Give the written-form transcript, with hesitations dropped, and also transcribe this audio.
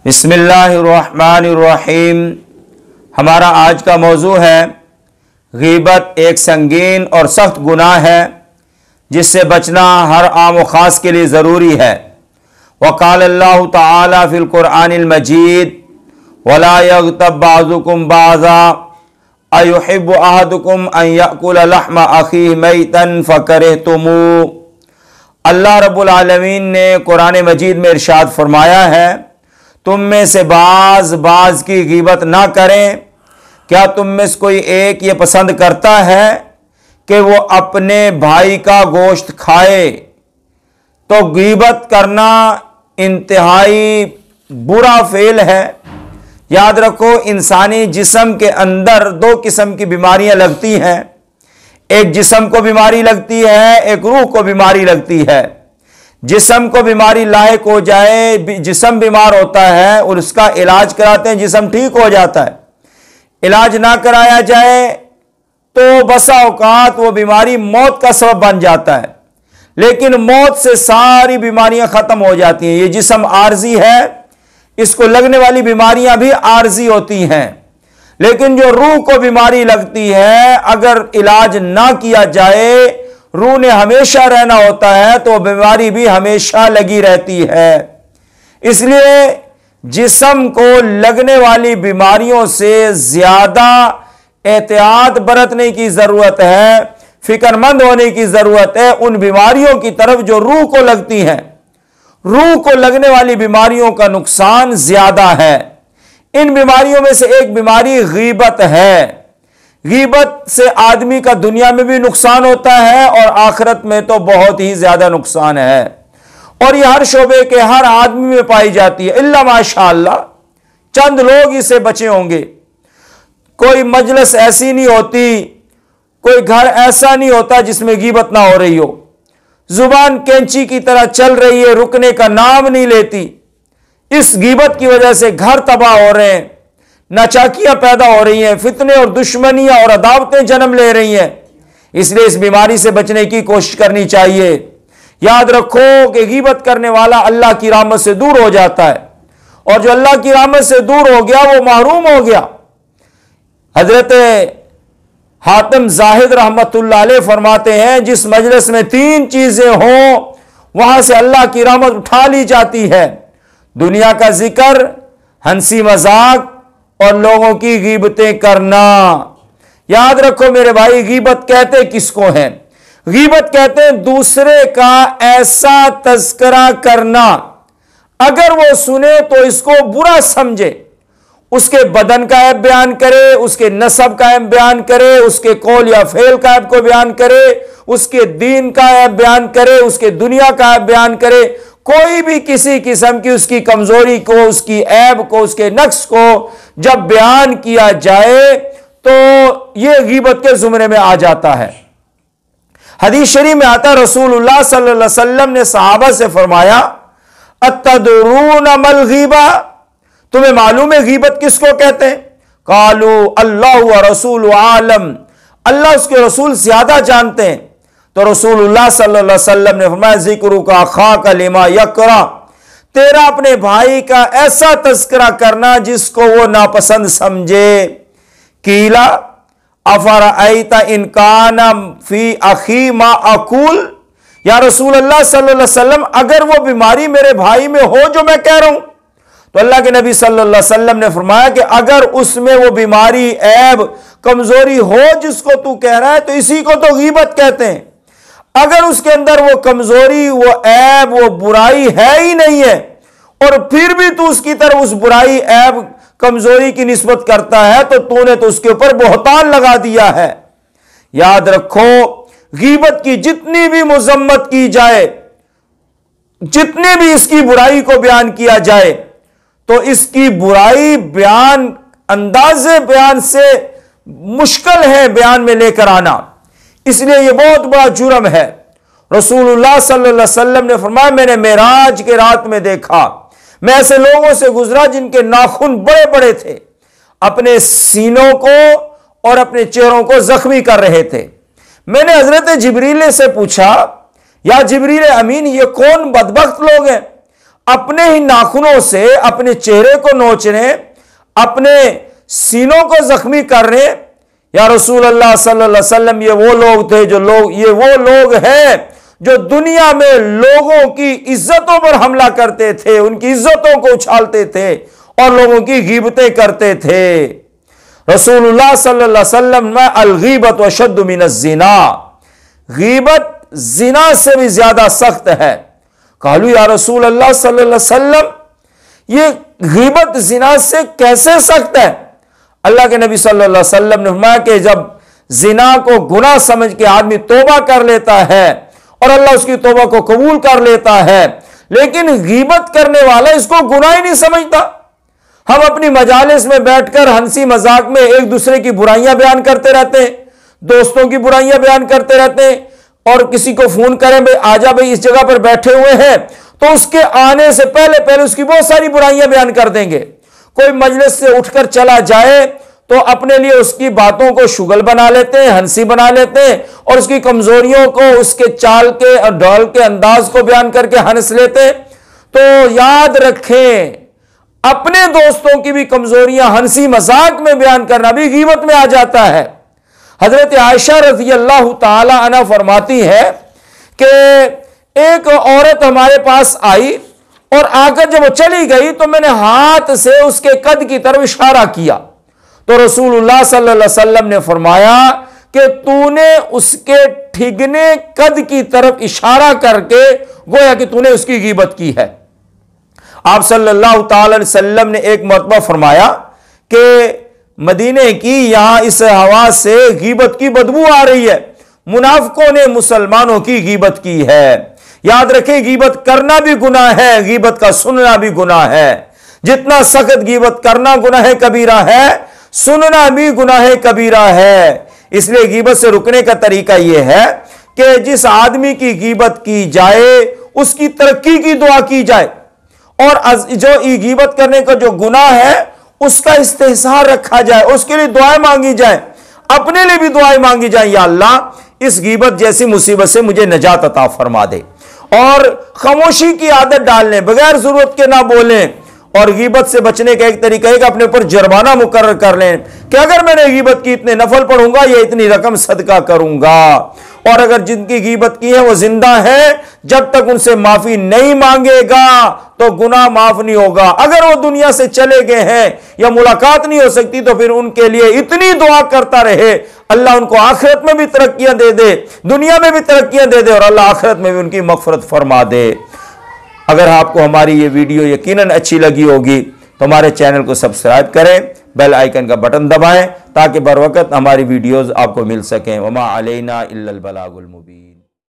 बिस्मिल्लाहिर्रहमानिर्रहीम। हमारा आज का मौजू है गीबत एक संगीन और सख्त गुनाह है जिससे बचना हर आम व ख़ास के लिए ज़रूरी है। वक़ाल अल्लाहु तआला फ़िल क़ुरआनिल मजीद वला यग़्तब बाज़ुकुम बाज़ा अयुहिब्बु अहदुकुम अन यअकुल लहमा अख़ीहि मैतन फ़करिहतुमू। अल्लाह रब्बुल आलमीन ने कुरान मजीद में इरशाद फरमाया है, तुम में से बाज की गीबत ना करें। क्या तुम में से कोई एक ये पसंद करता है कि वो अपने भाई का गोश्त खाए? तो गीबत करना इंतहाई बुरा फेल है। याद रखो, इंसानी जिस्म के अंदर दो किस्म की बीमारियां लगती हैं। एक जिस्म को बीमारी लगती है, एक रूह को बीमारी लगती है। जिस्म को बीमारी लायक हो जाए, जिस्म बीमार होता है और उसका इलाज कराते हैं, जिस्म ठीक हो जाता है। इलाज ना कराया जाए तो बसा औकात वो बीमारी मौत का सबब बन जाता है। लेकिन मौत से सारी बीमारियां खत्म हो जाती हैं। ये जिस्म आर्जी है, इसको लगने वाली बीमारियां भी आर्जी होती हैं। लेकिन जो रूह को बीमारी लगती है, अगर इलाज ना किया जाए, रूह ने हमेशा रहना होता है, तो बीमारी भी हमेशा लगी रहती है। इसलिए जिस्म को लगने वाली बीमारियों से ज्यादा एहतियात बरतने की जरूरत है, फिक्रमंद होने की जरूरत है उन बीमारियों की तरफ जो रूह को लगती हैं। रूह को लगने वाली बीमारियों का नुकसान ज्यादा है। इन बीमारियों में से एक बीमारी गीबत है। गीबत से आदमी का दुनिया में भी नुकसान होता है और आखिरत में तो बहुत ही ज्यादा नुकसान है। और यह हर शोबे के हर आदमी में पाई जाती है, इल्ला माशाअल्लाह चंद लोग इससे बचे होंगे। कोई मजलिस ऐसी नहीं होती, कोई घर ऐसा नहीं होता जिसमें गीबत ना हो रही हो। जुबान कैंची की तरह चल रही है, रुकने का नाम नहीं लेती। इस गीबत की वजह से घर तबाह हो रहे हैं, नाचाकियां पैदा हो रही हैं, फितने और दुश्मनियां और अदावतें जन्म ले रही हैं। इसलिए इस बीमारी से बचने की कोशिश करनी चाहिए। याद रखो कि गीबत करने वाला अल्लाह की रहमत से दूर हो जाता है, और जो अल्लाह की रहमत से दूर हो गया वो महरूम हो गया। हजरत हातिम जाहिद रहमतुल्लाह अलैह फरमाते हैं, जिस मजलिस में तीन चीजें हों वहां से अल्लाह की रहमत उठा ली जाती है। दुनिया का जिक्र, हंसी मजाक और लोगों की गीबतें करना। याद रखो मेरे भाई, गीबत कहते किसको हैं? गीबत कहते हैं दूसरे का ऐसा तज़किरा करना, अगर वो सुने तो इसको बुरा समझे, उसके बदन का ऐब बयान करे, उसके नसब का ऐब बयान करे, उसके कौल या फेल का ऐब को बयान करे, उसके दीन का ऐब बयान करे, उसके दुनिया का ऐब बयान करे। कोई भी किसी किस्म की उसकी कमजोरी को, उसकी ऐब को, उसके नक्स को जब बयान किया जाए तो यह गीबत के जुमरे में आ जाता है। हदीस शरीफ में आता, रसूलुल्लाह सल्लल्लाहु अलैहि वसल्लम ने सहाबा से फरमाया, अतदरून मल गीबा, तुम्हें मालूम है गीबत किसको कहते हैं? कालू अल्लाह व रसूल आलम, अल्लाह उसके रसूल ज्यादा जानते हैं। तो रसूलुल्लाह सल्लल्लाहु अलैहि वसल्लम ने फरमाया, जिक्रू का खा का लिमा यकरा, तेरा अपने भाई का ऐसा तज़किरा करना जिसको वो नापसंद समझे। कीला अफरअयता इन काना फी अखी मा अकूल, या रसूल अल्लाह सल्लल्लाहु अलैहि वसल्लम अगर वो बीमारी मेरे भाई में हो जो मैं कह रहा हूं, तो अल्लाह के नबी सल्लल्लाहु अलैहि वसल्लम ने फरमाया कि अगर उसमें वो बीमारी, ऐब, कमजोरी हो जिसको तू कह रहा है, तो इसी को तो गीबत कहते हैं। अगर उसके अंदर वो कमजोरी, वो ऐब, वो बुराई है ही नहीं है, और फिर भी तू उसकी तरफ उस बुराई, ऐब, कमजोरी की निस्बत करता है, तो तूने तो उसके ऊपर बोहतान लगा दिया है। याद रखो, गीबत की जितनी भी मुजम्मत की जाए, जितने भी इसकी बुराई को बयान किया जाए, तो इसकी बुराई बयान, अंदाजे बयान से मुश्किल है बयान में लेकर आना। इसलिए यह बहुत बड़ा जुर्म है। रसूलुल्लाह सल्लल्लाहु अलैहि वसल्लम ने फरमाया, मैंने मेराज के रात में देखा, मैं ऐसे लोगों से गुजरा जिनके नाखून बड़े बड़े थे, अपने सीनों को और अपने चेहरों को जख्मी कर रहे थे। मैंने हजरत जिब्रील से पूछा, या जिब्रील अमीन, ये कौन बदबख्त लोग हैं? अपने ही नाखूनों से अपने चेहरे को नोचने, अपने सीनों को जख्मी करने। या रसूल अल्लाह सल्लल्लाहु अलैहि वसल्लम, ये वो लोग थे ये वो लोग हैं जो दुनिया में लोगों की इज्जतों पर हमला करते थे, उनकी इज्जतों को उछालते थे और लोगों की गीबतें करते थे। रसूलुल्लाह सल्लल्लाहु अलैहि वसल्लम में अल-गीबत व अशद्दु मिनज़्ज़िना, गीबत जिना से भी ज्यादा सख्त है। कहलू या रसूल अल्लाह सल्लल्लाहु अलैहि वसल्लम, ये गीबत जिना से कैसे सख्त है? अल्लाह के नबी सल्लल्लाहु अलैहि वसल्लम ने फरमाया कि जब जिना को गुनाह समझ के आदमी तौबा कर लेता है और अल्लाह उसकी तौबा को कबूल कर लेता है, लेकिन गीबत करने वाला इसको गुनाह ही नहीं समझता। हम अपनी मजालिस में बैठकर हंसी मजाक में एक दूसरे की बुराइयां बयान करते रहते हैं, दोस्तों की बुराइयां बयान करते रहते हैं, और किसी को फोन करें भाई आजा भाई इस जगह पर बैठे हुए हैं, तो उसके आने से पहले पहले उसकी बहुत सारी बुराइयां बयान कर देंगे। कोई मजलिस से उठकर चला जाए तो अपने लिए उसकी बातों को शुगल बना लेते हैं, हंसी बना लेते हैं, और उसकी कमजोरियों को उसके चाल के और ढोल के अंदाज को बयान करके हंस लेते हैं। तो याद रखें, अपने दोस्तों की भी कमजोरियां हंसी मजाक में बयान करना भी गीबत में आ जाता है। हजरत आयशा रज़ी अल्लाह ताला अन्हा फरमाती है कि एक औरत हमारे पास आई और आकर जब वो चली गई तो मैंने हाथ से उसके कद की तरफ इशारा किया, तो रसूलुल्लाह सल्लल्लाहु अलैहि वसल्लम ने फरमाया कि तूने उसके ठिगने कद की तरफ इशारा करके गोया कि तूने उसकी गीबत की है। आप सल्लल्लाहु अलैहि वसल्लम ने एक मरतबा फरमाया कि मदीने की यहां इस हवा से गीबत की बदबू आ रही है, मुनाफिकों ने मुसलमानों की गीबत की है। याद रखें, गीबत करना भी गुनाह है, गीबत का सुनना भी गुनाह है। जितना सख्त गीबत करना गुनाह कबीरा है, सुनना भी गुनाह कबीरा है। इसलिए गीबत से रुकने का तरीका यह है कि जिस आदमी की गीबत की जाए उसकी तरक्की की दुआ की जाए, और जो गीबत करने का जो गुनाह है उसका इस्तेहसार रखा जाए, उसके लिए दुआएं मांगी जाए, अपने लिए भी दुआएं मांगी जाए, या अल्लाह इस गीबत जैसी मुसीबत से मुझे नजात अता फरमा दे। और खामोशी की आदत डालने, बगैर जरूरत के ना बोलें। और गीबत से बचने का एक तरीका है कि अपने ऊपर जुर्माना मुकर्रर कर लें कि अगर मैंने गीबत की इतने नफल पढ़ूंगा या इतनी रकम सदका करूंगा। और अगर जिनकी गीबत की है वो जिंदा है, जब तक उनसे माफी नहीं मांगेगा तो गुनाह माफ नहीं होगा। अगर वो दुनिया से चले गए हैं या मुलाकात नहीं हो सकती तो फिर उनके लिए इतनी दुआ करता रहे, अल्लाह उनको आखिरत में भी तरक्कियां दे दे, दुनिया में भी तरक्कियां दे दे, और अल्लाह आखिरत में भी उनकी मगफरत फरमा दे। अगर आपको हमारी ये वीडियो यकीनन अच्छी लगी होगी तो हमारे चैनल को सब्सक्राइब करें, बेल आइकन का बटन दबाएं ताकि बर वक्त हमारी वीडियोस आपको मिल सकें। वमा अलैना इल्लल बलागुल मुबीन।